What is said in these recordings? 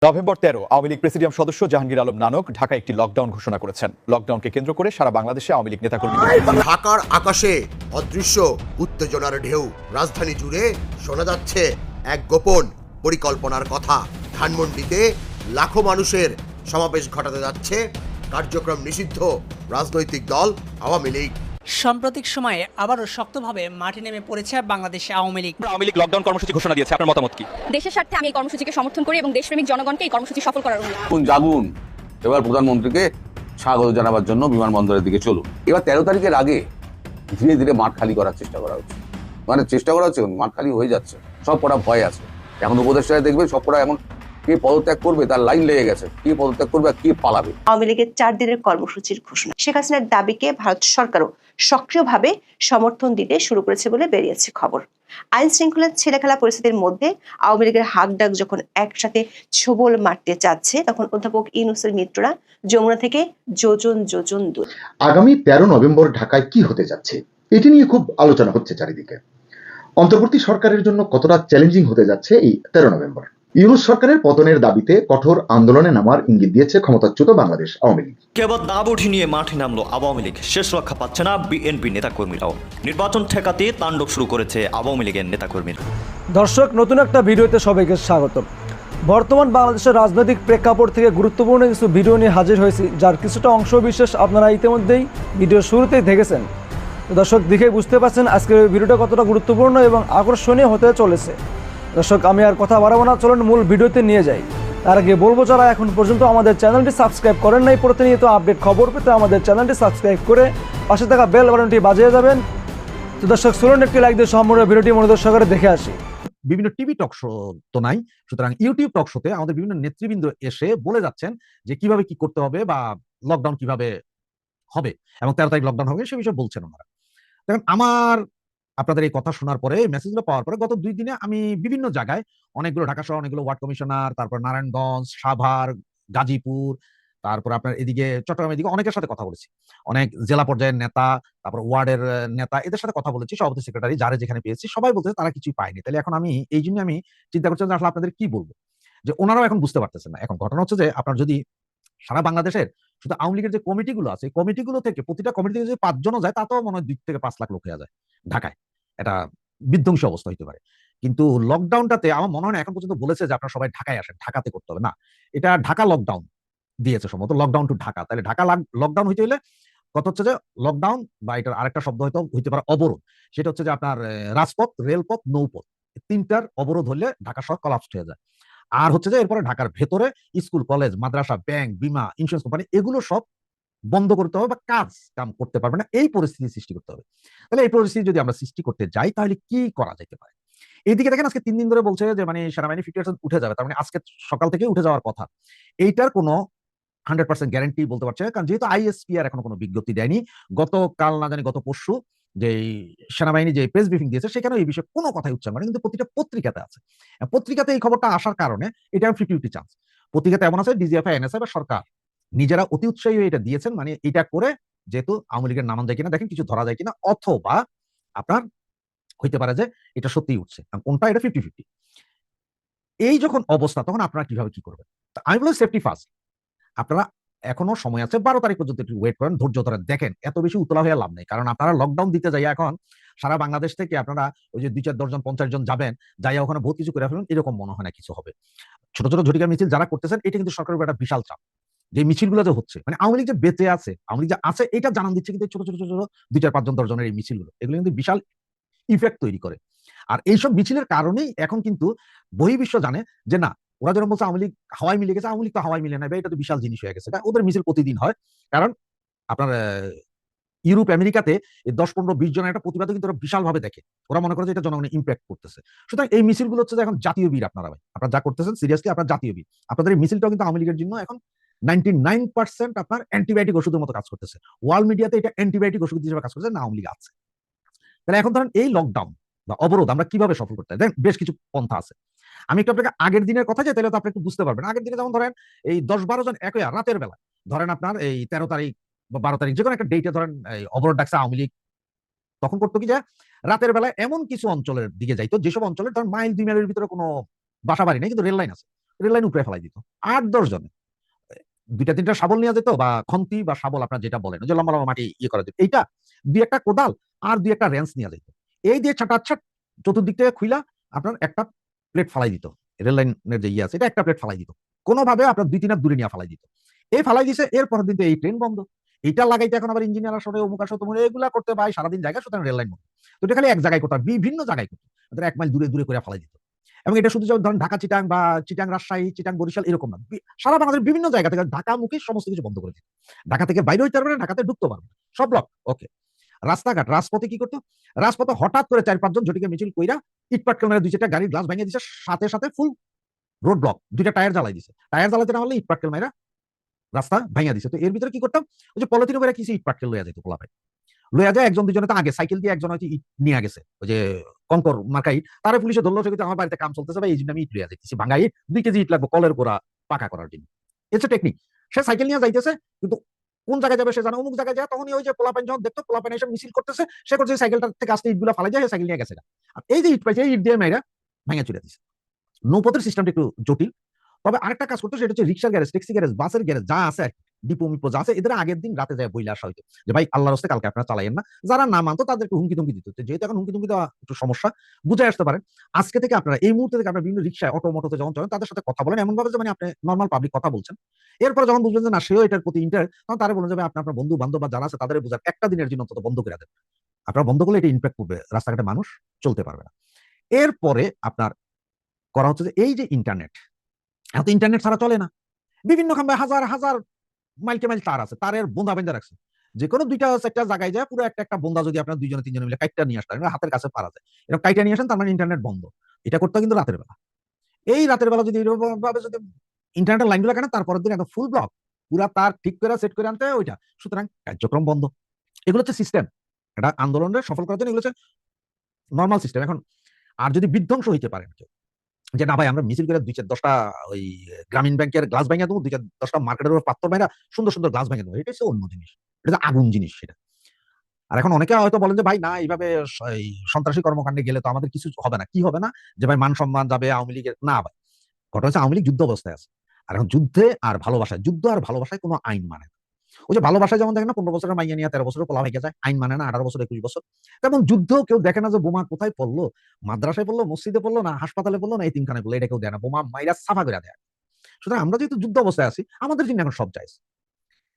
November 13 Awami League presidium সদস্য জাহাঙ্গীর আলম নানক ঢাকায় একটি লকডাউন ঘোষণা করেছেন। লকডাউনকে কেন্দ্র করে সারা বাংলাদেশে আওয়ামী লীগ নেতাকর্মী ঢাকার আকাশে অদৃশ্য উত্তেজনার ঢেউ। রাজধানী জুড়ে শোনা যাচ্ছে এক গোপন পরিকল্পনার কথা। ধানমন্ডিতে লাখো মানুষের সমাবেশ ঘটাতে যাচ্ছে কার্যক্রম নিষিদ্ধ রাজনৈতিক দল আওয়ামী লীগ। সাম্প্রতিক সময়ে আবারও শক্তভাবে মাঠে নেমে পড়েছে বাংলাদেশ আওয়ামী লীগ। আওয়ামী লীগ লকডাউন কর্মসূচি ঘোষণা দিয়েছে, আপনার মতামত কি? দেশের স্বার্থে আমি এই কর্মসূচিকে সমর্থন করি এবং দেশপ্রেমিক জনগণকে এই কর্মসূচি সফল করার অনুরোধ। জাগুন, এবার প্রধানমন্ত্রীকে স্বাগত জানাবার জন্য বিমানবন্দরের দিকে চলুন। এবার 13 তারিখের আগে ধীরে ধীরে মাঠ খালি করার চেষ্টা করা হচ্ছে, মাঠ খালি হয়ে যাচ্ছে। সব কটা ভয় আছে। এখন উপদেষ্টারা দেখবে সব কটা এখন কে পদত্যাগ করবে তার লাইন লেগে গেছে, কে পদত্যাগ করবে আর কে পালাবে। আওয়ামী লীগের 4 দিনের কর্মসূচির ঘোষণা, শেখ হাসিনার দাবিকে ভারত সরকারও সক্রিয়ভাবে সমর্থন দিতে শুরু করেছে বলে বেরিয়েছে খবর। আইন শৃঙ্খলার ছেলেখেলা পরিস্থিতির মধ্যে আওয়ামী লীগের হাকডাক যখন একসাথে ছোবল মারতে চাচ্ছে, তখন অধ্যাপক ইউনূসের মিত্ররা যমুনা থেকে যোজন যোজন দূর। আগামী 13 নভেম্বর ঢাকায় কি হতে যাচ্ছে এটি নিয়ে খুব আলোচনা হচ্ছে চারিদিকে। অন্তর্বর্তী সরকারের জন্য কতটা চ্যালেঞ্জিং হতে যাচ্ছে এই 13 নভেম্বর। ইউনূস সরকারের পতনের দাবিতে কঠোর আন্দোলনে নামার ইঙ্গিত দিয়েছে ক্ষমতাচ্যুত বাংলাদেশ আওয়ামী লীগ। কেবল দাবুঠি নিয়ে মাঠে নামলো আওয়ামী লীগ। শেষ রক্ষা পাচ্ছে না বিএনপি নেতাকর্মীরাও। নির্বাচন ঠেকাতে তাণ্ডব শুরু করেছে আওয়ামী লীগের নেতাকর্মীরা। দর্শক, নতুন একটা ভিডিওতে সবাইকে স্বাগত। বর্তমান বাংলাদেশের রাজনৈতিক প্রেক্ষাপট থেকে গুরুত্বপূর্ণ কিছু ভিডিও নিয়ে হাজির হয়েছি, যার কিছুটা অংশ বিশেষ আপনারা ইতিমধ্যেই ভিডিও শুরুতেই দেখেছেন। দর্শক, দেখে বুঝতে পারছেন আজকের ভিডিওটা কতটা গুরুত্বপূর্ণ এবং আকর্ষণীয় হতে চলেছে। দর্শক, আমি আর কথা বাড়াবো না, চলুন মূল ভিডিওতে নিয়ে যাই। তার আগে বলবো, যারা এখন পর্যন্ত আমাদের চ্যানেলটি সাবস্ক্রাইব করেন নাই, প্রতিনিয়ত আপডেট খবর পেতে আমাদের চ্যানেলটি সাবস্ক্রাইব করে পাশে থাকা বেল বাটনটি বাজিয়ে যাবেন। তো দর্শক, চলুন একটি লাইক দিয়ে সম্পূর্ণ ভিডিওটি মনোযোগ সহকারে দেখে আসি। বিভিন্ন টিভি টক শো তো নাই, সুতরাং ইউটিউব টক শোতে আমাদের বিভিন্ন নেতৃবৃন্দ এসে বলে যাচ্ছেন যে কিভাবে কি করতে হবে বা লকডাউন কিভাবে হবে এবং 13 তারিখ লকডাউন হবে সে বিষয়ে বলছেন ওনারা। দেখেন, আমার আপনাদের এই কথা শোনার পরে, মেসেজগুলো পাওয়ার পরে গত 2 দিনে আমি বিভিন্ন জায়গায় অনেকগুলো ঢাকা শহর অনেকগুলো ওয়ার্ড কমিশনার, তারপর নারায়ণগঞ্জ, সাভার, গাজীপুর, তারপর আপনার এদিকে চট্টগ্রামের দিকে অনেকের সাথে কথা বলেছি। অনেক জেলা পর্যায়ের নেতা, তারপর ওয়ার্ডের নেতা, এদের সাথে কথা বলেছি, সভাপতি সেক্রেটারি যারা যেখানে পেয়েছি সবাই বলতেছে তারা কিছুই পায়নি। তাহলে এখন আমি এই জন্য আমি চিন্তা করছি যে আসলে আপনাদের কি বলবো, যে ওনারাও এখন বুঝতে পারতেছেন না। এখন ঘটনা হচ্ছে যে আপনার যদি সারা বাংলাদেশের শুধু আওয়ামী লীগের যে কমিটিগুলো আছে, কমিটিগুলো থেকে প্রতিটা কমিটি থেকে যদি 5 জনও যায়, তাতেও মনে হয় 2 থেকে 5 লাখ লোক হয়ে যায় ঢাকায়। এটা বিধ্বংসী অবস্থা হইতে পারে। কিন্তু লকডাউনটাতে আমার মনে হয় না এখন পর্যন্ত বলেছে যে আপনারা সবাই ঢাকায় আসেন, ঢাকাতে করতে হবে না। এটা ঢাকা লকডাউন দিয়েছে সম্ভবত, লকডাউন টু ঢাকা। তাহলে ঢাকা লকডাউন হইতে হলে কত হচ্ছে যে লকডাউন বা এটার আরেকটা শব্দ হয়তো হইতে পারে অবরোধ। সেটা হচ্ছে যে আপনার রাজপথ, রেলপথ, নৌপথ, 3টার অবরোধ হলে ঢাকা শহর কলাপসড হয়ে যায়। আর হচ্ছে যে এরপরে ঢাকার ভেতরে স্কুল, কলেজ, মাদ্রাসা, ব্যাংক, বিমা, ইন্স্যুরেন্স কোম্পানি এগুলো সব বন্ধ করতে হবে বা কাম করতে পারবে না, এই পরিস্থিতি সৃষ্টি করতে হবে। তাহলে এই পরিস্থিতি যদি আমরা সৃষ্টি করতে যাই তাহলে কি করা যেতে পারে? এইদিকে দেখেন, আজকে 3 দিন ধরে বলছে যে মানে সেনাবাহিনী 50% উঠে যাবে, তার মানে আজকে সকাল থেকে উঠে যাওয়ার কথা। এইটার কোনো 100% গ্যারান্টি বলতে পারছে, কারণ যেহেতু আইএসপিআর এখনো কোনো বিজ্ঞপ্তি দেয়নি। গতকাল না জানি গত পরশু যে সেনাবাহিনী যে প্রেস ব্রিফিং দিয়েছে সেখানে এই বিষয়ে কোনো কথাই উচ্চারণ করেনি, কিন্তু প্রতিটা পত্রিকাতে আছে। পত্রিকাতে এই খবরটা আসার কারণে এটা 50-50 চান্স। পত্রিকাতে এমন আছে ডিজিএফআই, এনএসআই বা সরকার নিজেরা অতি উৎসাহী হয়ে এটা দিয়েছেন, মানে এটা করে যেহেতু আওয়ামী লীগের নামান যায় কিনা দেখেন, কিছু ধরা যায় কিনা, অথবা আপনার হইতে পারে যে এটা সত্যিই উঠছে, কোনটা এটা 50-50। এই যখন অবস্থা, তখন আপনারা কিভাবে কি করবেন? আমি বলি সেফটি ফার্স্ট। আপনারা এখনো সময় আছে, 12 তারিখ পর্যন্ত একটু ওয়েট করেন, ধৈর্য ধরেন। দেখেন, এত বেশি উতলা হয়ে লাভ নেই, কারণ আপনারা লকডাউন দিতে যাই এখন সারা বাংলাদেশ থেকে আপনারা ওই যে 2-4 জন 50 জন যাবেন, যাইয়া ওখানে বহুত কিছু করে ফেলবেন, এরকম মনে হয় না কিছু হবে। ছোট ছোট ঝটিকা মিছিল যারা করতেছেন, এটা কিন্তু সরকারের উপর একটা বিশাল চাপ। যে মিছিলগুলো যে হচ্ছে, মানে আওয়ামী লীগ যে বেঁচে আছে, আওয়ামী লীগ যে আছে এটা জানান দিচ্ছে, কিন্তু ছোট ছোট ছোট 2-4-5 জন 10 জনের এই মিছিলগুলো, এগুলো কিন্তু বিশাল ইফেক্ট তৈরি করে। আর এইসব মিছিলের কারণেই এখন কিন্তু বহির্বিশ্ব জানে যে না, ওরা যেরকম বলছে আওয়ামী লীগ হাওয়ায় মিলে গেছে, আওয়ামী লীগ তো হাওয়ায় মিলে না, এটা তো বিশাল জিনিস হয়ে গেছে। ওদের মিছিল প্রতিদিন হয়, কারণ আপনার ইউরোপ, আমেরিকাতে 10-15-20 জনের একটা প্রতিবাদ কিন্তু ওরা বিশাল ভাবে দেখে, ওরা মনে করে যে এটা জনগণের ইম্প্যাক্ট করতেছে। সুতরাং এই মিছিলগুলো হচ্ছে যে এখন জাতীয় বীর। আপনারা ভাই, আপনারা যা করতেছেন সিরিয়াসলি আপনার জাতীয় বীর। আপনাদের এই মিছিলটাও কিন্তু আওয়ামী লীগের জন্য এখন 99% আপনার অ্যান্টিবায়োটিক ওষুধের মতো কাজ করতেছে। ওয়ার্ল্ড মিডিয়াতে এটা অ্যান্টিবায়োটিক ওষুধ হিসেবে কাজ করতেছে, না আওয়ামী লীগ আছে। তাহলে এখন ধরেন এই লকডাউন বা অবরোধ আমরা কিভাবে সফল করতে হয়, বেশ কিছু পন্থা আছে। আমি একটু আপনাকে আগের দিনের কথা যাই, তাহলে তো আপনি একটু বুঝতে পারবেন। আগের দিনে যেমন ধরেন এই 10-12 জন একই রাতের বেলা, ধরেন আপনার এই 13 তারিখ বা 12 তারিখ যে কোনো একটা ডেটে ধরেন এই অবরোধ ডাকছে আওয়ামী লীগ, তখন করতো কি যে রাতের বেলায় এমন কিছু অঞ্চলের দিকে যাইতো যেসব অঞ্চলের ধরেন মাইল 2 মাইলের ভিতরে কোনো বাসা বাড়ি নেই, কিন্তু রেল লাইন আছে। রেল লাইন উপরে ফেলাই দিত 8-10 জনে। 2-3টা শাবল নিয়ে যেত, বা খন্তি বা শাবল আপনার যেটা বলেন, ওই যে লম্বা লম্বা মাটি ইয়ে করা যেত, এইটা 2-1টা কোদাল আর 2-1টা রেঞ্চ নিয়ে যেত। এই দিয়ে ছাটাচ্ছাট চতুর্দিক থেকে খুইলা আপনার একটা প্লেট ফালাই দিত। রেল লাইনের যে ইয়ে আছে এটা একটা প্লেট ফালাই দিত, কোনোভাবে আপনার 2-3 হাত দূরে নিয়ে ফালাই দিত। এই ফালাই দিছে, এর পরের দিন তো এই ট্রেন বন্ধ। এটা লাগাইতে এখন আবার ইঞ্জিনিয়ার আসলে অমুক আসলে তমুক এগুলা করতে ভাই সারাদিন জায়গা, সুতরাং রেল লাইন বন্ধ। তো এটা খালি এক জায়গায় করতে, বিভিন্ন জায়গায় করতো, 1 মাইল দূরে দূরে করে ফালাই দিত। এবং এটা শুধু ধরেন ঢাকা চিটাং বা চিটাং রাজশাহী চিটাং বরিশাল এরকম না, সারা বাংলাদেশের বিভিন্ন জায়গা থেকে ঢাকামুখী সমস্ত কিছু বন্ধ করে দিত। ঢাকা থেকে বাইরে হইতে পারবে না, ঢাকাতে ঢুকতে পারবে না, সব ব্লক। ওকে, রাস্তাঘাট রাজপথে কি করতো, রাজপথে হঠাৎ করে 4-5 জন ঝটিকে মিছিল কইরা ইটপাটকেল মেরে 2-4টা গাড়ির গ্লাস ভেঙে দিছে, সাথে সাথে ফুল রোড ব্লক, 2টা টায়ার জ্বালাই দিছে। টায়ার জ্বালাতে না হলে ইটপাটকেল মেরা রাস্তা ভেঙে দিছে। তো এর ভিতরে কি করতাম, ওই যে পলিথিন করে কিছু ইটপাটকেল লইয়া যেত, পোলাপাই লইয়া যায়, 1-2 জনে তো আগে সাইকেল দিয়ে একজন হয়তো ইট নিয়ে গেছে, ওই যে কঙ্কর মার্কা ইট, তারা পুলিশে ধরলো, সে কিন্তু আমার বাড়িতে কাম চলতেছে ভাই, এই জন্য আমি ইট লইয়া যাইতেছি, ভাঙা ইট 2 কেজি ইট লাগবে কলের গোড়া পাকা করার জন্য। এটা টেকনিক। সে সাইকেল নিয়ে যাইতেছে, কিন্তু কোন জায়গায় যাবে সে জানে, অমুক জায়গায় যায়। তখনই ওই যে পোলাপাইন যখন দেখতো, পোলাপাইন এসে মিছিল করতেছে, সে করছে সাইকেলটা থেকে আসতে ইটগুলো ফালাই যায়, সাইকেল নিয়ে গেছে। আর এই যে ইট পাইছে, এই ইট দিয়ে মেয়েরা ভেঙে চলে দিচ্ছে। নৌপথের সিস্টেমটা একটু জটিল। তবে আরেকটা কাজ করতো, সেটা হচ্ছে রিক্সার গ্যারেজ, ট্যাক্সি গ্যারেজ, বাসের গ্যারেজ যা আছে, ডিপো মিপো যা আছে, এদের আগের দিন রাতে যায় বইলা আসা হইতো যে ভাই আল্লাহর রাস্তায় কালকে আপনারা চালাইয়েন না। যারা না মানতো তাদের একটু হুমকি তুমকি দিত। যেহেতু এখন হুমকি তুমকি দেওয়া একটু সমস্যা, বুঝে আসতে পারেন। আজকে থেকে আপনারা এই মুহূর্তে থেকে আপনারা বিভিন্ন রিক্সায়, অটো মোটোতে যখন চলেন, তাদের সাথে কথা বলেন এমন ভাবে যে মানে আপনি নর্মাল পাবলিক কথা বলছেন। এরপরে যখন বুঝবেন যে না, সেও এটার প্রতি ইন্টারেস্ট, তখন তারা বলেন যে ভাই আপনার বন্ধু বান্ধব বা যারা আছে তাদের বোঝার, একটা দিনের জন্য অন্তত বন্ধ করে দেন। আপনারা বন্ধ করলে এটা ইম্প্যাক্ট করবে, রাস্তাঘাটে মানুষ চলতে পারবে না। এরপরে আপনার করা হচ্ছে যে এই যে ইন্টারনেট, এত ইন্টারনেট ছাড়া চলে না। বিভিন্ন খাম্বায় হাজার হাজার মাইলকে মাইল তার আছে, তারের বোন্দা বেঁধে রাখছে। যে কোনো 2টা-4টা জায়গায় যায় পুরো একটা একটা বোন্দা যদি আপনার 2-3 মিলে কাইটটা নিয়ে আসতে হাতের কাছে পারা যায়, এরকম কাইটা নিয়ে আসেন, তার মানে ইন্টারনেট বন্ধ। এটা করতে কিন্তু রাতের বেলা। এই রাতের বেলা যদি এরকম ভাবে যদি ইন্টারনেটের লাইনগুলো কেন, তারপরের দিন একদম ফুল ব্লক, পুরা তার ঠিক করে সেট করে আনতে ওইটা, সুতরাং কার্যক্রম বন্ধ। এগুলো হচ্ছে সিস্টেম, এটা আন্দোলনের সফল করার জন্য এগুলো হচ্ছে নর্মাল সিস্টেম। এখন আর যদি বিধ্বংস হইতে পারেন কেউ, যে না ভাই আমরা মিছিল করে 2-10টা ওই গ্রামীণ ব্যাংকের গ্লাস ভেঙে দেবো, 2-10টা মার্কেটের উপর পাত্র ভাইরা সুন্দর সুন্দর গ্লাস ভেঙে দেবো, এটা হচ্ছে অন্য জিনিস, এটা আগুন জিনিস সেটা। আর এখন অনেকে হয়তো বলেন যে ভাই না, এইভাবে এই সন্ত্রাসী কর্মকাণ্ডে গেলে তো আমাদের কিছু হবে না। কি হবে না, যে ভাই মান সম্মান যাবে আওয়ামী লীগের? না ভাই, ঘটনা হচ্ছে আওয়ামী লীগ যুদ্ধ অবস্থায় আছে। আর এখন যুদ্ধে আর ভালোবাসায়, যুদ্ধ আর ভালোবাসায় কোনো আইন মানে না। ওই যে ভালোবাসায় যেমন দেখেন না, 15 বছরের মাইয়া নিয়ে 13 বছরের পোলা হয়ে যায়, আইন মানে না, 18 বছর 21 বছর। তেমন যুদ্ধ কেউ দেখে না যে বোমা কোথায় পড়লো, মাদ্রাসায় পড়লো, মসজিদে পড়লো, না হাসপাতালে পড়লো, না এতিমখানায় পড়লো, এটা কেউ দেয় না, বোমা মাইরা সাফা করে দেয়। সুতরাং আমরা যেহেতু যুদ্ধ অবস্থায় আছি, আমাদের জন্য এখন সব চাইছে।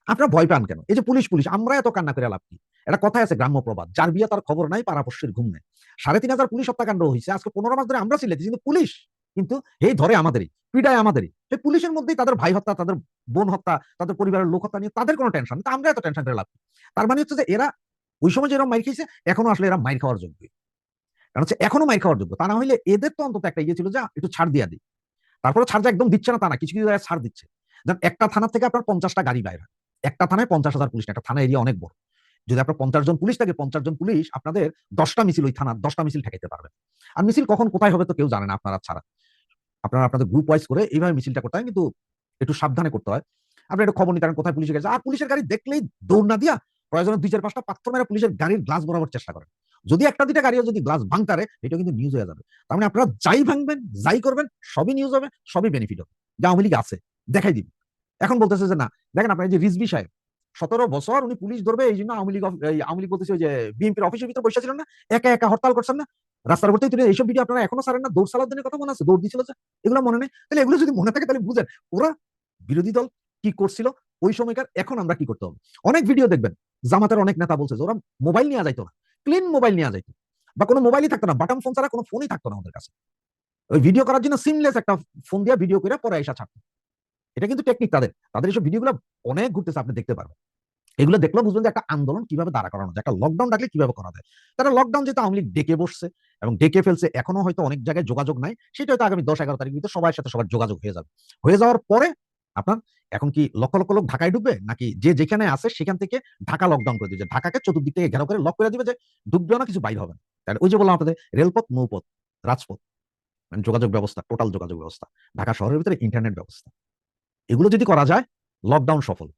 আপনারা ভয় পান কেন? এই যে পুলিশ পুলিশ, আমরা এত কান্না করে লাভ কি? একটা কথা আছে গ্রাম্য প্রবাদ, যার বিয়ে তার খবর নাই, পাড়াপড়শির ঘুম নেই। 3,500 পুলিশ হত্যাকাণ্ড হয়েছে, আজকে 15 মাস ধরে আমরা চিল্লাইছি, কিন্তু পুলিশ কিন্তু এই ধরে আমাদেরই, পিডায় আমাদেরই। সেই পুলিশের মধ্যেই তাদের ভাই হত্যা, তাদের বোন হত্যা, তাদের পরিবারের লোক হত্যা নিয়ে তাদের কোনো টেনশন নেই, আমরা এত টেনশন করে লাভ কি? তার মানে হচ্ছে যে এরা ওই সময় যেরকম মাইর খেয়েছে, এখনো আসলে এরা মাইর খাওয়ার যোগ্য। কারণ হচ্ছে এখনো মাইর খাওয়ার যোগ্য, তা না হইলে এদের তো অন্তত একটা ইয়ে ছিল যে একটু ছাড় দিয়া দিই। তারপরে ছাড় যে একদম দিচ্ছে না তা না, কিছু কিছু জায়গায় ছাড় দিচ্ছে। যেমন একটা থানা থেকে আপনার 50টা গাড়ি বাইর হয়, একটা থানায় 50,000 পুলিশ, একটা থানা এরিয়া অনেক বড়। যদি আপনার 50 জন পুলিশ থাকে, 50 জন পুলিশ আপনাদের 10টা মিছিল, ওই থানার 10টা মিছিল ঠেকাইতে পারবে। আর মিছিল কখন কোথায় হবে তো কেউ জানে না আপনারা ছাড়া। আপনারা আপনাদের গ্রুপ ওয়াইজ করে এইভাবে মিছিলটা করতে হয়, কিন্তু একটু সাবধানে করতে হয়। আপনি একটু খবর নিতে কোথায় পুলিশের গাড়ি, আর পুলিশের গাড়ি দেখলেই দৌড় না দিয়া প্রয়োজনে 2-4-5টা পাথর মেরে পুলিশের গাড়ির গ্লাস বরাবর চেষ্টা করেন। যদি 1টা-2টা গাড়িও যদি গ্লাস ভাঙতারে, এটা কিন্তু নিউজ হয়ে যাবে। তার মানে আপনারা যাই ভাঙবেন, যাই করবেন, সবই নিউজ হবে, সবই বেনিফিট হবে। যে আওয়ামী লীগ আছে দেখাই দিন। এখন বলতেছে যে না, দেখেন আপনার যে রিজভী সাহেব 17 বছর উনি পুলিশ ধরবে, এই জন্য আওয়ামী লীগ বলতেছে ওই যে বিএনপির অফিসের ভিতরে বসে ছিলেন না, একা একা হরতাল করছেন না, রাস্তার উপর থেকে এইসব ভিডিও আপনারা এখনো ছাড়েন না। দৌড় সালাউদ্দিনের কথা মনে আছে, দৌড় দিছিল যে, এগুলো মনে নেই? তাহলে এগুলো যদি মনে থাকে তাহলে বুঝেন ওরা বিরোধী দল কি করছিল ওই সময়কার, এখন আমরা কি করতে হবে। অনেক ভিডিও দেখবেন, জামাতের অনেক নেতা বলছে যে ওরা মোবাইল নিয়ে যাইতো না, ক্লিন মোবাইল নিয়ে যাইতো, বা কোনো মোবাইলই থাকতো না, বাটন ফোন ছাড়া কোনো ফোনই থাকতো না ওদের কাছে। ওই ভিডিও করার জন্য সিমলেস একটা ফোন দিয়ে ভিডিও করে পরে এসা ছাড়তো। এটা কিন্তু টেকনিক তাদের, তাদের এইসব ভিডিওগুলো অনেক ঘুরতেছে, আপনি দেখতে পারবেন। এগুলো দেখলেও বুঝবেন যে একটা আন্দোলন কিভাবে দাঁড়া করানো যায়, একটা লকডাউন ডাকলে কিভাবে করা যায়। তারা লকডাউন যেহেতু আওয়ামী লীগ ডেকে বসছে এবং ডেকে ফেলছে, এখনো হয়তো অনেক জায়গায় যোগাযোগ নাই, সেটা হয়তো আগামী 10-11 তারিখ ভিতরে সবার সাথে সবার যোগাযোগ হয়ে যাবে। হয়ে যাওয়ার পরে আপনার এখন কি লক্ষ লক্ষ লোক ঢাকায় ঢুকবে, নাকি যে যেখানে আছে সেখান থেকে ঢাকা লকডাউন করে দিবে, ঢাকাকে চতুর্দিক থেকে ঘেরাও করে লক করে দিবে, যে ঢুকবেও না, কিছু বাইর হবে না। তাহলে ওই যে বললাম আপনাদের রেলপথ, নৌপথ, রাজপথ, মানে যোগাযোগ ব্যবস্থা, টোটাল যোগাযোগ ব্যবস্থা, ঢাকা শহরের ভিতরে ইন্টারনেট ব্যবস্থা, এগুলো যদি করা যায়, লকডাউন সফল।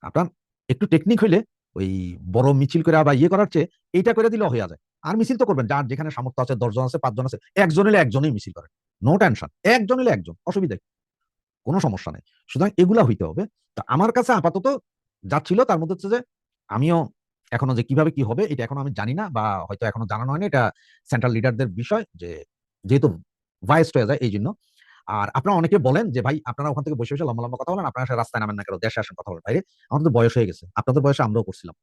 আপনার একটু টেকনিক হইলে ওই বড় মিছিল করে আবার ইয়ে করার চেয়ে এইটা করে দিলে হয়ে যায়। আর মিছিল তো করবেন যার যেখানে সামর্থ্য আছে, 10 জন আছে, 5 জন আছে, একজন হলে একজনই মিছিল করেন, নো টেনশন, একজন হলে একজন, অসুবিধা। কোনো সমস্যা নেই। সুতরাং এগুলা হইতে হবে। তা আমার কাছে আপাতত যা ছিল তার মধ্যে হচ্ছে যে আমিও এখনো যে কিভাবে কি হবে এটা এখনো আমি জানি না, বা হয়তো এখনো জানানো হয়নি। এটা সেন্ট্রাল লিডারদের বিষয়, যে যেহেতু ভয়েসড হয়ে যায় এই জন্য। আর আপনারা অনেকে বলেন যে ভাই আপনারা ওখান থেকে বসে বসে লম্বা লম্বা কথা বলেন, আপনারা আসলে রাস্তায় নামেন না কেন, দেশে আসেন কথা বলেন। ভাইরে, আমাদের তো বয়স হয়ে গেছে, আপনাদের বয়সে আমরাও করছিলাম,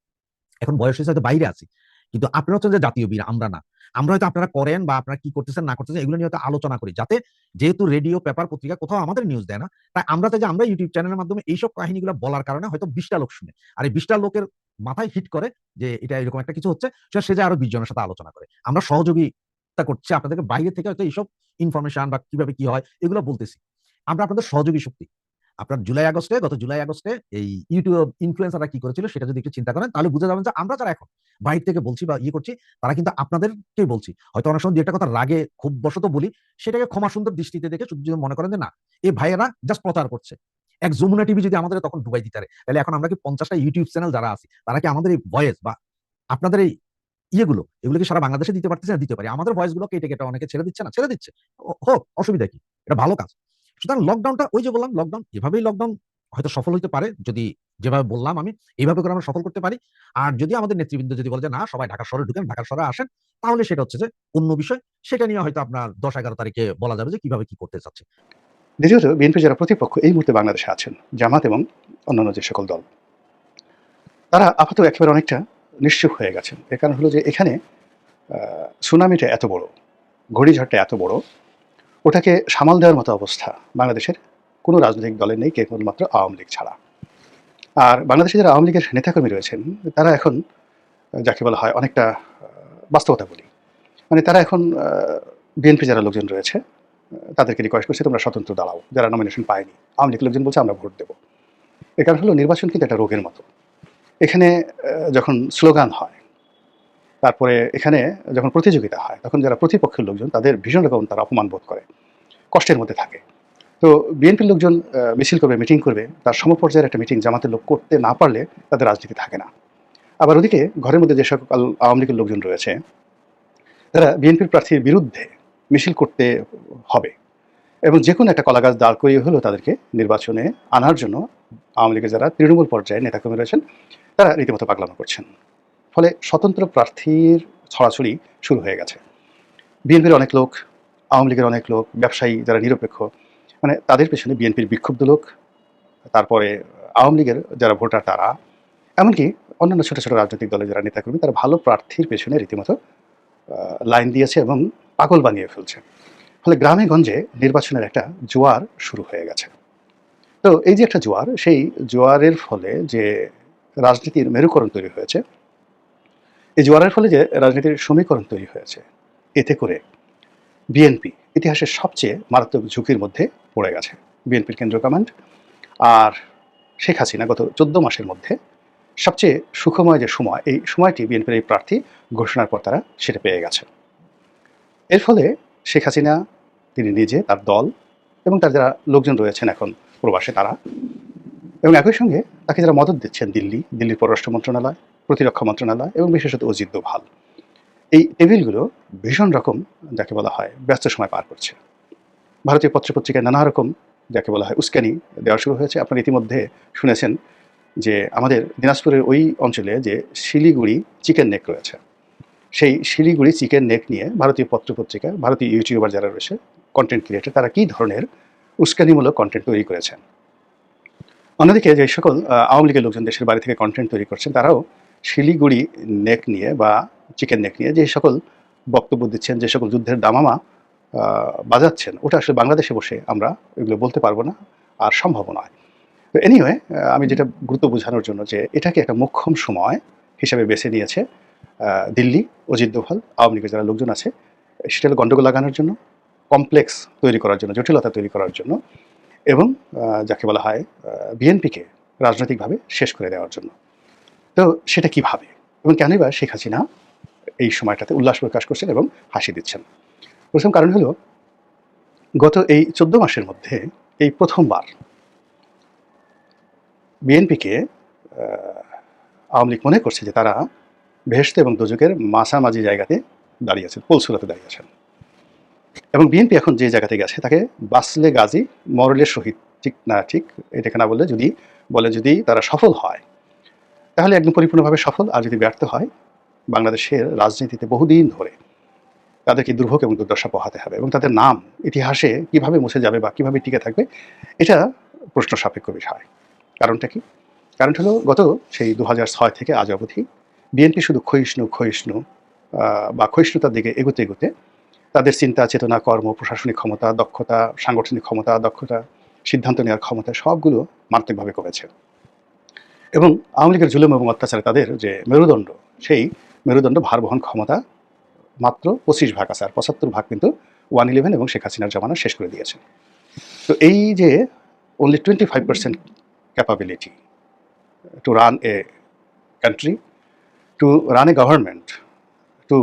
এখন বয়স হয়েছে হয়তো বাইরে আছি, কিন্তু আপনারা হচ্ছেন যে জাতীয় বীর, আমরা না। আমরা হয়তো আপনারা করেন বা আপনারা কি করতেছেন না করতেছেন এগুলো নিয়ে হয়তো আলোচনা করি, যাতে যেহেতু রেডিও, পেপার, পত্রিকা কোথাও আমাদের নিউজ দেয় না, তাই আমরা চাই যে আমরা ইউটিউব চ্যানেলের মাধ্যমে এইসব কাহিনীগুলো বলার কারণে হয়তো 20টা লোক শুনে, আর এই 20টা লোকের মাথায় হিট করে যে এটা এরকম একটা কিছু হচ্ছে, সে যায় আরো 20 জনের সাথে আলোচনা করে। আমরা সহযোগিতা করছি আপনাদেরকে, বাইরে থেকে হয়তো এইসব ইনফরমেশন বা কিভাবে কি হয় এগুলো বলতেছি। আমরা আপনাদের সহযোগী শক্তি। আপনার গত জুলাই আগস্টে এই ইউটিউব ইনফ্লুয়েন্সাররা কি করেছিল সেটা যদি একটু চিন্তা করেন, তাহলে বুঝে যাবেন যে আমরা যারা এখন বাইরে থেকে বলছি বা করছি, তারা কিন্তু আপনাদেরকেই বলছি। হয়তো অনেক সময় 2 একটা কথা রাগে খুব বশত বলি, সেটাকে ক্ষমা সুন্দর দৃষ্টিতে দেখে শুধু যদি মনে করেন যে না, এই ভাইয়েরা জাস্ট প্রচার করছে। এক যমুনা টিভি যদি আমাদের তখন ডুবাই দিতে পারে, তাহলে এখন আমরা কি 50টা ইউটিউব চ্যানেল যারা আছি, তারা কি আমাদের এই ভয়েস বা আপনাদের এই এগুলো কি সারা বাংলাদেশে দিতে পারতেছে না? দিতে পারি। আমাদের ভয়েস গুলো কেটে কেটে অনেকে ছেড়ে দিচ্ছে না, ছেড়ে দিচ্ছে, হোক, অসুবিধা কি, এটা ভালো কাজ। সুতরাং লকডাউনটা, ওই যে বললাম, লকডাউন এভাবেই লকডাউন হয়তো সফল হইতে পারে, যদি যেভাবে বললাম আমি এইভাবে করে আমরা সফল করতে পারি। আর যদি আমাদের নেতৃবৃন্দ যদি বলে যে না, সবাই ঢাকা শহরে ঢুকেন, ঢাকা শহরে আসেন, তাহলে সেটা হচ্ছে যে অন্য বিষয়, সেটা নিয়ে হয়তো আপনার 10-11 তারিখে বলা যাবে যে কিভাবে কি করতে চাচ্ছে। দ্বিতীয়ত, বিএনপি যারা প্রতিপক্ষ এই মুহূর্তে বাংলাদেশে আছেন, জামাত এবং অন্যান্য যে সকল দল, তারা আপাতত একেবারে অনেকটা নিশ্চুপ হয়ে গেছেন। এর কারণ হলো যে এখানে সুনামিটা এত বড়, ঘূর্ণিঝড়টা এত বড়, ওটাকে সামাল দেওয়ার মতো অবস্থা বাংলাদেশের কোনো রাজনৈতিক দলের নেই, কেবলমাত্র আওয়ামী লীগ ছাড়া। আর বাংলাদেশে যারা আওয়ামী লীগের নেতাকর্মী রয়েছেন, তারা এখন যাকে বলা হয় অনেকটা বাস্তবতা বলি, মানে তারা এখন বিএনপি যারা লোকজন রয়েছে তাদেরকে রিকোয়েস্ট করছে তোমরা স্বতন্ত্র দাঁড়াও, যারা নমিনেশন পায়নি। আওয়ামী লীগ লোকজন বলছে আমরা ভোট দেবো। এর কারণ হলো নির্বাচন কিন্তু একটা রোগের মতো। এখানে যখন স্লোগান হয়, তারপরে এখানে যখন প্রতিযোগিতা হয়, তখন যারা প্রতিপক্ষের লোকজন তাদের ভীষণ রকম তারা অপমান বোধ করে, কষ্টের মধ্যে থাকে। তো বিএনপির লোকজন মিছিল করবে, মিটিং করবে, তার সমপর্যায়ের একটা মিটিং জামাতের লোক করতে না পারলে তাদের রাজনীতি থাকে না। আবার ওদিকে ঘরের মধ্যে যে সকল আওয়ামী লীগের লোকজন রয়েছে, তারা বিএনপির প্রার্থীর বিরুদ্ধে মিছিল করতে হবে, এবং যে কোনো একটা কলাগাছ দাঁড় করিয়ে হলেও তাদেরকে নির্বাচনে আনার জন্য আওয়ামী লীগের যারা তৃণমূল পর্যায়ে নেতাকর্মী রয়েছেন, তারা রীতিমতো পাগলামো করছেন। ফলে স্বতন্ত্র প্রার্থীর ছড়াছড়ি শুরু হয়ে গেছে। বিএনপির অনেক লোক, আওয়ামী লীগের অনেক লোক, ব্যবসায়ী যারা নিরপেক্ষ, মানে তাদের পেছনে বিএনপির বিক্ষুব্ধ লোক, তারপরে আওয়ামী লীগের যারা ভোটার তারা, এমনকি অন্যান্য ছোটো ছোটো রাজনৈতিক দলের যারা নেতাকর্মী, তারা ভালো প্রার্থীর পেছনে রীতিমতো লাইন দিয়েছে এবং পাগল বানিয়ে ফেলছে। ফলে গ্রামে গঞ্জে নির্বাচনের একটা জোয়ার শুরু হয়ে গেছে। তো এই যে একটা জোয়ার, সেই জোয়ারের ফলে যে রাজনীতির মেরুকরণ তৈরি হয়েছে, এই জোয়ারের ফলে যে রাজনীতির সমীকরণ তৈরি হয়েছে, এতে করে বিএনপি ইতিহাসের সবচেয়ে মারাত্মক ঝুঁকির মধ্যে পড়ে গেছে। বিএনপির কেন্দ্রীয় কমান্ড আর শেখ হাসিনা গত 14 মাসের মধ্যে সবচেয়ে সুখময় যে সময়, এই সময়টি বিএনপির এই প্রার্থী ঘোষণার পর তারা সেটা পেয়ে গেছে। এর ফলে শেখ হাসিনা, তিনি নিজে, তার দল এবং তার যারা লোকজন রয়েছেন এখন প্রবাসে তারা, এবং একই সঙ্গে তাকে যারা মদত দিচ্ছেন দিল্লির পররাষ্ট্র মন্ত্রণালয়, প্রতিরক্ষা মন্ত্রণালয় এবং বিশেষত অজিত দোভাল, এই টেবিলগুলো ভীষণ রকম যাকে বলা হয় ব্যস্ত সময় পার করছে। ভারতীয় পত্রপত্রিকায় নানা রকম যাকে বলা হয় উস্কানি দেওয়া শুরু হয়েছে। আপনারা ইতিমধ্যে শুনেছেন যে আমাদের দিনাজপুরের ওই অঞ্চলে যে শিলিগুড়ি চিকেন নেক রয়েছে, সেই শিলিগুড়ি চিকেন নেক নিয়ে ভারতীয় পত্রপত্রিকা, ভারতীয় ইউটিউবার যারা রয়েছে, কন্টেন্ট ক্রিয়েটার, তারা কী ধরনের উস্কানিমূলক কন্টেন্ট তৈরি করেছেন। অন্যদিকে যে সকল আওয়ামী লীগের লোকজন দেশের বাইরে থেকে কন্টেন্ট তৈরি করছেন, তারাও শিলিগুড়ি নেক নিয়ে বা চিকেন নেক নিয়ে যে সকল বক্তব্য দিচ্ছেন, যে সকল যুদ্ধের দামামা বাজাচ্ছেন, ওটা আসলে বাংলাদেশে বসে আমরা এগুলো বলতে পারবো না, আর সম্ভব নয়। তো এনিওয়ে, আমি যেটা গুরুত্ব বোঝানোর জন্য যে এটাকে একটা মোক্ষম সময় হিসাবে বেছে নিয়েছে দিল্লি, অজিত দোভাল, আওয়ামী লীগের যারা লোকজন আছে, সেটা হলো গণ্ডগোল লাগানোর জন্য, কমপ্লেক্স তৈরি করার জন্য, জটিলতা তৈরি করার জন্য, এবং যাকে বলা হয় বিএনপিকে রাজনৈতিকভাবে শেষ করে দেওয়ার জন্য। তো সেটা কিভাবে এবং কেনই বা শেখ হাসিনা এই সময়টাতে উল্লাস প্রকাশ করছেন এবং হাসি দিচ্ছেন? প্রথম কারণ হলো, গত এই 14 মাসের মধ্যে এই প্রথমবার বিএনপিকে আওয়ামী লীগ মনে করছে যে তারা বেহেশত এবং দোজখের মাঝামাঝি জায়গাতে দাঁড়িয়েছেন, পোলসুরাতে দাঁড়িয়েছেন, এবং বিএনপি এখন যে জায়গাতে গেছে তাকে বাসলে গাজী, মরলে শহীদ ঠিক না ঠিক এটাকে না বললে যদি তারা সফল হয় তাহলে একদম পরিপূর্ণভাবে সফল, আর যদি ব্যর্থ হয় বাংলাদেশের রাজনীতিতে বহুদিন ধরে তাদেরকে দুর্ভোগ এবং দুর্দশা পোহাতে হবে এবং তাদের নাম ইতিহাসে কিভাবে মুছে যাবে বা কিভাবে টিকে থাকবে এটা প্রশ্ন সাপেক্ষ বিষয়। কারণটা কি? কারণ হলো গত সেই 2006 থেকে আজ অবধি বিএনপি শুধু ক্ষয়িষ্ণু বা ক্ষয়িষ্ণুতার দিকে এগোতে এগোতে তাদের চিন্তা চেতনা, কর্ম, প্রশাসনিক ক্ষমতা, দক্ষতা, সাংগঠনিক ক্ষমতা, দক্ষতা, সিদ্ধান্ত নেওয়ার ক্ষমতা সবগুলো মারাত্মকভাবে কমেছে। এবং আওয়ামী লীগের জুলুম এবং অত্যাচারে তাদের যে মেরুদণ্ড, সেই মেরুদণ্ড ভার বহন ক্ষমতা মাত্র 25 ভাগ আছে, আর 75 ভাগ কিন্তু 111 এবং শেখ হাসিনার জমানা শেষ করে দিয়েছে। তো এই যে only 25% capability to run a country, to run a government, to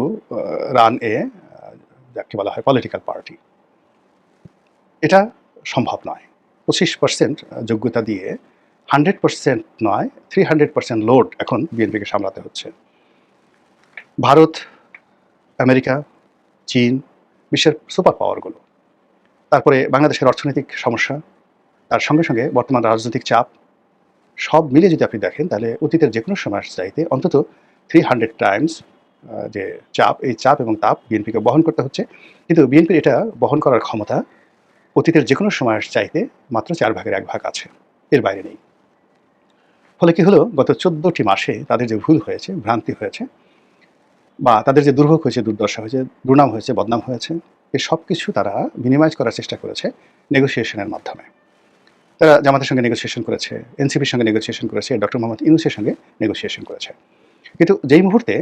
run a যাকে বলা হয় পলিটিক্যাল পার্টি, এটা সম্ভব নয়। 25% যোগ্যতা দিয়ে 100% নয় 300% লোড এখন বিএনপিকে সামলাতে হচ্ছে। ভারত, আমেরিকা, চীন, বিশ্বের সুপার পাওয়ারগুলো, তারপরে বাংলাদেশের অর্থনৈতিক সমস্যা, তার সঙ্গে সঙ্গে বর্তমান রাজনৈতিক চাপ, সব মিলে যদি আপনি দেখেন তাহলে অতীতের যে কোনো সময়ের চাইতে অন্তত 300 টাইমস যে চাপ, এই চাপ এবং তাপ বিএনপিকে বহন করতে হচ্ছে। কিন্তু বিএনপির এটা বহন করার ক্ষমতা অতীতের যে কোনো সময়ের চাইতে মাত্র 4 ভাগের 1 ভাগ আছে, এর বাইরে নেই। ফলে কি হলো, গত 14টি মাসে তাদের যে ভুল হয়েছে, ভ্রান্তি হয়েছে, বা তাদের যে দুর্ভোগ হয়েছে, দুর্দশা হয়েছে, দুর্নাম হয়েছে, বদনাম হয়েছে, এই সব কিছু তারা মিনিমাইজ করার চেষ্টা করেছে নেগোসিয়েশনের মাধ্যমে। তারা জামাতের সঙ্গে নেগোসিয়েশন করেছে, এনসিপির সঙ্গে নেগোসিয়েশন করেছে, ডক্টর মোহাম্মদ ইউনূসের সঙ্গে নেগোসিয়েশন করেছে। কিন্তু যেই মুহূর্তে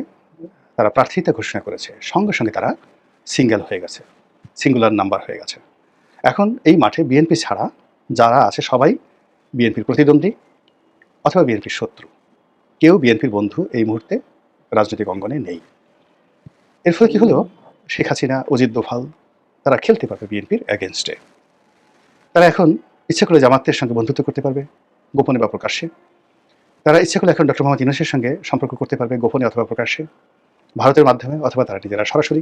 তারা প্রার্থিতা ঘোষণা করেছে সঙ্গে সঙ্গে তারা সিঙ্গেল হয়ে গেছে, সিঙ্গুলার নাম্বার হয়ে গেছে। এখন এই মাঠে বিএনপি ছাড়া যারা আছে সবাই বিএনপির প্রতিদ্বন্দ্বী অথবা বিএনপির শত্রু, কেউ বিএনপির বন্ধু এই মুহূর্তে রাজনৈতিক অঙ্গনে নেই। এর ফলে কি হলো, শেখ হাসিনা, অজিত দোভাল তারা খেলতে পারবে বিএনপির অ্যাগেনস্টে। তারা এখন ইচ্ছে করে জামাতের সঙ্গে বন্ধুত্ব করতে পারবে গোপনে বা প্রকাশ্যে। তারা ইচ্ছে করলে এখন ডক্টর মোহাম্মদ ইউনূসের সঙ্গে সম্পর্ক করতে পারবে গোপনে অথবা প্রকাশ্যে, ভারতের মাধ্যমে অথবা তারা নিজেরা সরাসরি।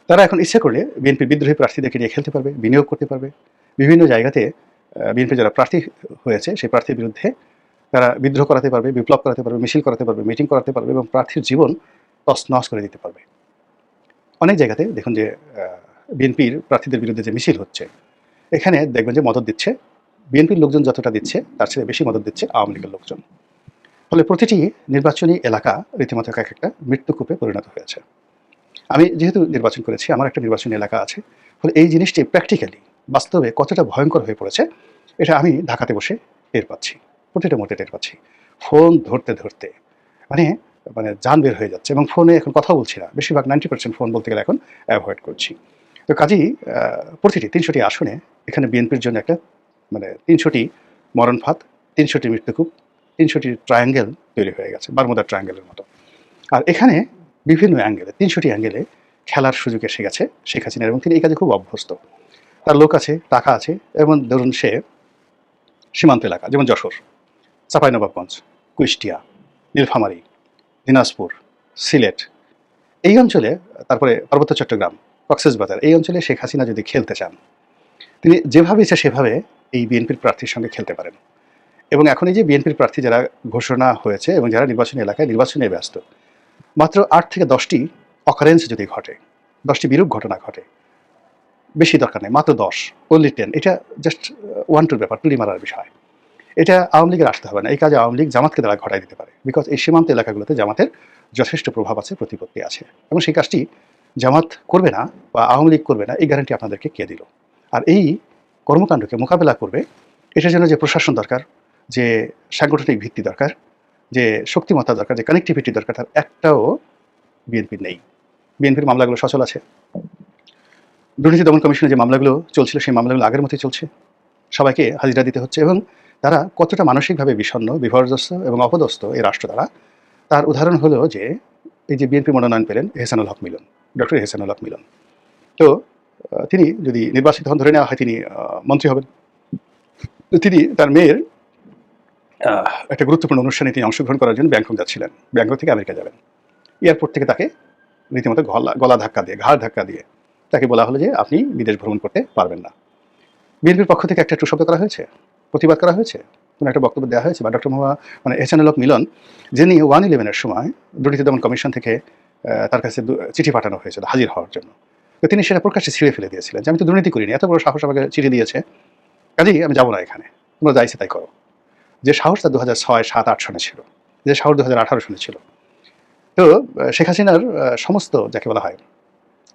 তারা এখন ইচ্ছে করলে বিএনপির বিদ্রোহী প্রার্থীদেরকে নিয়ে খেলতে পারবে, বিনিয়োগ করতে পারবে। বিভিন্ন জায়গাতে বিএনপি যারা প্রার্থী হয়েছে সেই প্রার্থীর বিরুদ্ধে তারা বিদ্রোহ করাতে পারবে, বিপ্লব করাতে পারবে, মিছিল করাতে পারবে, মিটিং করাতে পারবে এবং প্রার্থীর জীবন তছনছ করে দিতে পারবে। অনেক জায়গাতে দেখুন যে বিএনপির প্রার্থীদের বিরুদ্ধে যে মিছিল হচ্ছে, এখানে দেখবেন যে মদত দিচ্ছে বিএনপির লোকজন, যতটা দিচ্ছে তার চেয়ে বেশি মদত দিচ্ছে আওয়ামী লীগের লোকজন। ফলে প্রতিটি নির্বাচনী এলাকা রীতিমতো এক একটা মৃত্যুকূপে পরিণত হয়েছে। আমি যেহেতু নির্বাচন করেছি, আমার একটা নির্বাচনী এলাকা আছে, ফলে এই জিনিসটি প্র্যাকটিক্যালি বাস্তবে কতটা ভয়ঙ্কর হয়ে পড়েছে এটা আমি ঢাকাতে বসে টের পাচ্ছি, প্রতিটা মুহূর্তে টের পাচ্ছি। ফোন ধরতে ধরতে মানে জান বের হয়ে যাচ্ছে, এবং ফোনে এখন কথা বলছি না, বেশিরভাগ 90% ফোন বলতে গেলে এখন অ্যাভয়েড করছি। তো কাজেই প্রতিটি 300টি আসনে এখানে বিএনপির জন্য একটা 300টি মরণফাঁদ, 300টি মৃত্যুকূপ, 300টি ট্রায়াঙ্গেল তৈরি হয়ে গেছে, বারমুদার ট্রায়াঙ্গেলের মতো। আর এখানে বিভিন্ন অ্যাঙ্গেলে 300টি অ্যাঙ্গেলে খেলার সুযোগ এসে গেছে শেখ হাসিনার, এবং তিনি এই কাজে খুব অভ্যস্ত। তার লোক আছে, টাকা আছে, এবং ধরুন সে সীমান্ত এলাকা যেমন যশোর, চাঁপাইনবাবগঞ্জ, কুষ্টিয়া, নীলফামারী, দিনাজপুর, সিলেট, এই অঞ্চলে, তারপরে পার্বত্য চট্টগ্রাম, কক্সবাজার, এই অঞ্চলে শেখ হাসিনা যদি খেলতে চান, তিনি যেভাবে ইচ্ছা সেভাবে এই বিএনপির প্রার্থীর সঙ্গে খেলতে পারেন। এবং এখন এই যে বিএনপির প্রার্থী যারা ঘোষণা হয়েছে এবং যারা নির্বাচনী এলাকায় নির্বাচনে ব্যস্ত, মাত্র 8 থেকে 10টি অকারেন্স যদি ঘটে, 10টি বিরূপ ঘটনা ঘটে, বেশি দরকার নেই, মাত্র 10, only 10, এটা জাস্ট 1-2 ব্যাপার, তুলি মারার বিষয়। এটা আওয়ামী লীগের আসতে হবে না, এই কাজে আওয়ামী লীগ জামাতকে দ্বারা ঘটাই দিতে পারে, বিকজ এই সীমান্ত এলাকাগুলোতে জামাতের যথেষ্ট প্রভাব আছে, প্রতিপত্তি আছে, এবং সেই কাজটি জামাত করবে না বা আওয়ামী লীগ করবে না, এই গ্যারান্টি আপনাদেরকে কে দিল? আর এই কর্মকাণ্ডকে মোকাবেলা করবে, এটার জন্য যে প্রশাসন দরকার, যে সাংগঠনিক ভিত্তি দরকার, যে শক্তিমত্তা দরকার, যে কানেক্টিভিটি দরকার, তার একটাও বিএনপির নেই। বিএনপির মামলাগুলো সচল আছে, দুর্নীতি দমন কমিশনে যে মামলাগুলো চলছিল সেই মামলাগুলো আগের মতোই চলছে, সবাইকে হাজিরা দিতে হচ্ছে, এবং তারা কতটা মানসিকভাবে বিষণ্ণ, বিপর্যস্ত এবং অপদস্থ এই রাষ্ট্র দ্বারা, তার উদাহরণ হলো যে এই যে বিএনপি মনোনয়ন পেলেন এহসানুল হক মিলন, ডক্টর এহসানুল হক মিলন, তো তিনি যদি নির্বাচিত হন, ধরে নেওয়া হয় তিনি মন্ত্রী হবেন, তিনি তার মেয়ের একটা গুরুত্বপূর্ণ অনুষ্ঠানে তিনি অংশগ্রহণ করার জন্য ব্যাংকক যাচ্ছিলেন, ব্যাংকক থেকে আমেরিকা যাবেন। এয়ারপোর্ট থেকে তাকে রীতিমতো গলা ধাক্কা দিয়ে, ঘাড় ধাক্কা দিয়ে তাকে বলা হলো যে আপনি বিদেশ ভ্রমণ করতে পারবেন না। বিএনপির পক্ষ থেকে একটা টুশব্দ করা হয়েছে, প্রতিবাদ করা হয়েছে, কোনো একটা বক্তব্য দেওয়া হয়েছে, বা ডক্টর এহসানুল হক মিলন, যিনি 111-এর সময় দুর্নীতি দমন কমিশন থেকে তার কাছে চিঠি পাঠানো হয়েছিল হাজির হওয়ার জন্য, তো তিনি সেটা প্রকাশ্যে ছিঁড়ে ফেলে দিয়েছিলেন যে আমি তো দুর্নীতি করিনি, এত বড় সাহস আমাকে চিঠি দিয়েছে, কাজেই আমি যাবো না এখানে, তোমরা যাইছে তাই করো। যে সাহসটা 2006, 7, 8 সনে ছিল, যে সাহস 2018 সনে ছিল। তো শেখ হাসিনার সমস্ত যাকে বলা হয়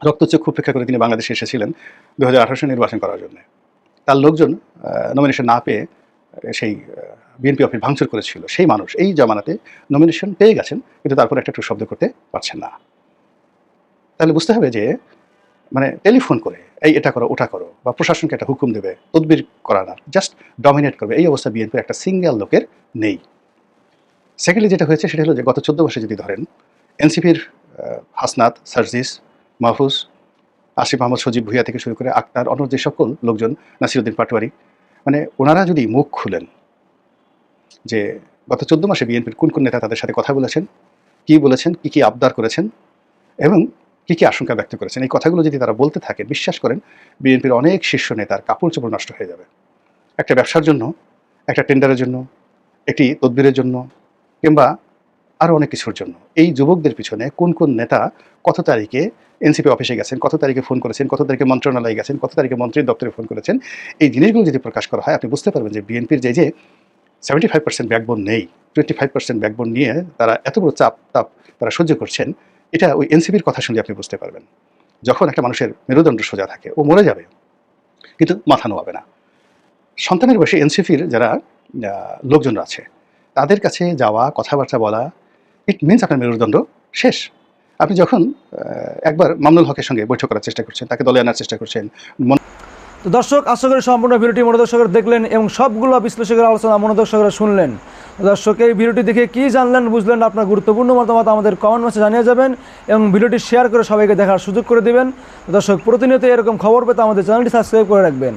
রক্তচক্ষু উপেক্ষা করে তিনি বাংলাদেশে এসেছিলেন 2018 সালে নির্বাচন করার জন্য। তার লোকজন নমিনেশন না পেয়ে সেই বিএনপি অফিস ভাঙচুর করেছিল, সেই মানুষ এই জামানাতে নমিনেশন পেয়ে গেছেন, কিন্তু তারপর একটা শব্দ করতে পারছেন না। তাহলে বুঝতে হবে যে মানে টেলিফোন করে এই এটা করো ওটা করো, বা প্রশাসনকে একটা হুকুম দেবে, তদবির করা না, জাস্ট ডমিনেট করবে, এই অবস্থা বিএনপির একটা সিঙ্গেল লোকের নেই। সেকেন্ডলি যেটা হয়েছে সেটা হলো যে গত 14 মাসে যদি ধরেন এনসিপির হাসনাত, সার্জিস, মাহফুজ, আসিফ মাহমুদ, সজীব ভুইয়া থেকে শুরু করে আক্তার, অন্য যে সকল লোকজন, নাসিরউদ্দিন পাটোয়ারি, মানে ওনারা যদি মুখ খুলেন যে গত 14 মাসে বিএনপির কোন কোন নেতা তাদের সাথে কথা বলেছেন, কি বলেছেন, কি কি আবদার করেছেন এবং কি কি আশঙ্কা ব্যক্ত করেছেন, এই কথাগুলো যদি তারা বলতে থাকে, বিশ্বাস করেন বিএনপির অনেক শীর্ষ নেতার কাপড় চোপড় নষ্ট হয়ে যাবে। একটা ব্যবসার জন্য, একটা টেন্ডারের জন্য, একটি তদবিরের জন্য, কিংবা আরও অনেক কিছুর জন্য এই যুবকদের পিছনে কোন কোন নেতা কত তারিখে এনসিপি অফিসে গেছেন, কত তারিখে ফোন করেছেন, কত তারিখে মন্ত্রণালয়ে গেছেন, কত তারিখে মন্ত্রীর দপ্তরে ফোন করেছেন, এই জিনিসগুলো যদি প্রকাশ করা হয় আপনি বুঝতে পারবেন যে বিএনপির যে 75% ব্যাকবোন নেই, 25% ব্যাকবোন নিয়ে তারা এত বড় চাপ তারা সহ্য করছেন, এটা ওই এনসিপির কথা শুনলে আপনি বুঝতে পারবেন। যখন একটা মানুষের মেরুদণ্ড সোজা থাকে, ও মরে যাবে কিন্তু মাথা নোয়াবে না। সন্তানের বয়সে এনসিপির যারা লোকজন আছে তাদের কাছে যাওয়া, কথাবার্তা বলা, ইট মিনস আপনার মেরুদণ্ড শেষ। আপনি যখন একবার মামুনুল হকের সঙ্গে বৈঠক করার চেষ্টা করছেন, তাকে দলে আনার চেষ্টা করছেন। তো দর্শক, আশা করি সম্পূর্ণ ভিডিওটি মনোদর্শকরা দেখলেন এবং সবগুলো বিশ্লেষকের আলোচনা মনোদর্শকরা শুনলেন। দর্শক, এই ভিডিওটি দেখে কী জানলেন, বুঝলেন, আপনার গুরুত্বপূর্ণ মতামত আমাদের কমেন্ট বক্সে জানিয়ে যাবেন এবং ভিডিওটি শেয়ার করে সবাইকে দেখার সুযোগ করে দেবেন। দর্শক, প্রতিনিয়ত এরকম খবর পেতে আমাদের চ্যানেলটি সাবস্ক্রাইব করে রাখবেন।